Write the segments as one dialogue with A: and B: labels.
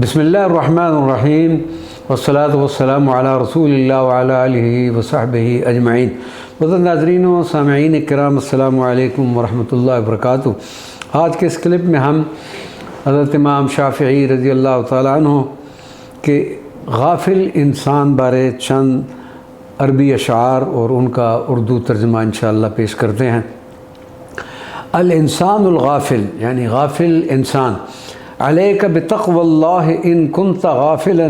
A: بسم اللہ الرحمن الرحیم والصلاۃ والسلام علی رسول اللہ وعلی آلہ وصحبہ اجمعین۔ معزز ناظرین و سامعین کرام، السلام علیکم ورحمۃ اللہ وبرکاتہ۔ آج کے اس کلپ میں ہم حضرت امام شافعی رضی اللہ تعالیٰ عنہ کے غافل انسان بارے چند عربی اشعار اور ان کا اردو ترجمہ انشاءاللہ پیش کرتے ہیں۔ الانسان الغافل یعنی غافل انسان، علیک بتقوی اللہ ان کنت غافلا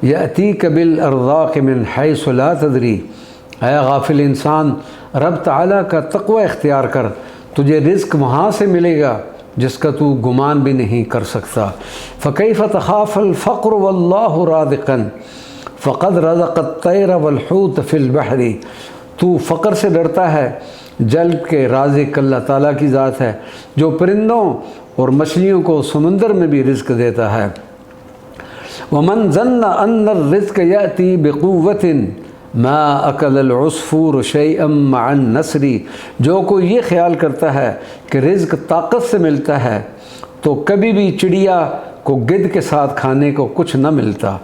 A: یأتیک بالارزاق من حیث لا تدری۔ اے غافل انسان، رب تعالیٰ کا تقوی اختیار کر، تجھے رزق وہاں سے ملے گا جس کا تو گمان بھی نہیں کر سکتا۔ فکیف تخاف الفقر واللہ رازقا فقد رزق الطیر والحوت فی البحر۔ تو فقر سے ڈرتا ہے جل کے رازق اللہ تعالیٰ کی ذات ہے جو پرندوں اور مچھلیوں کو سمندر میں بھی رزق دیتا ہے۔ ومن ظن ان الرزق یأتی بقوت ما اکل العصفور شیئا مع النسر۔ جو کوئی یہ خیال کرتا ہے کہ رزق طاقت سے ملتا ہے تو کبھی بھی چڑیا کو گدھ کے ساتھ کھانے کو کچھ نہ ملتا۔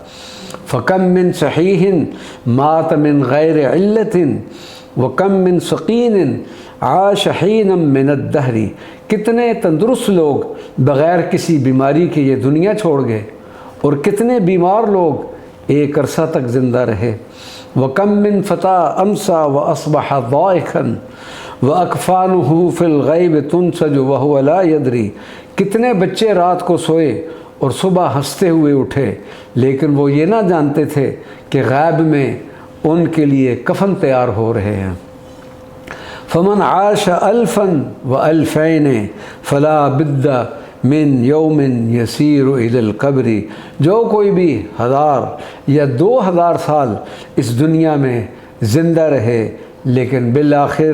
A: فکم من صحیح مات من غیر علت وکم من سقین عاش حینا من الدہر۔ کتنے تندرست لوگ بغیر کسی بیماری کے یہ دنیا چھوڑ گئے اور کتنے بیمار لوگ ایک عرصہ تک زندہ رہے۔ وَكَم مِّن فَتَىٰ أَمْسَىٰ وَأَصْبَحَ ضَائِقًا وَأَكْفَانُهُ فِي الْغَيْبِ تُنْسَجُ وَهُوَ لَا يَدْرِي۔ کتنے بچے رات کو سوئے اور صبح ہنستے ہوئے اٹھے لیکن وہ یہ نہ جانتے تھے کہ غیب میں ان کے لیے کفن تیار ہو رہے ہیں۔ فمن عاش الفا والفین فلا بد من یوم یسیر الی القبر۔ جو کوئی بھی 1000 یا 2000 سال اس دنیا میں زندہ رہے لیکن بالآخر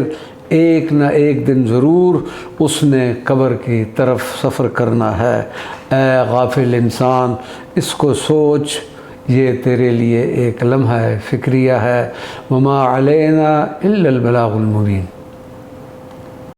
A: ایک نہ ایک دن ضرور اس نے قبر کی طرف سفر کرنا ہے۔ اے غافل انسان، اس کو سوچ، یہ تیرے لیے ایک لمحہ فکریہ ہے۔ وما علینا الا البلاغ المبین۔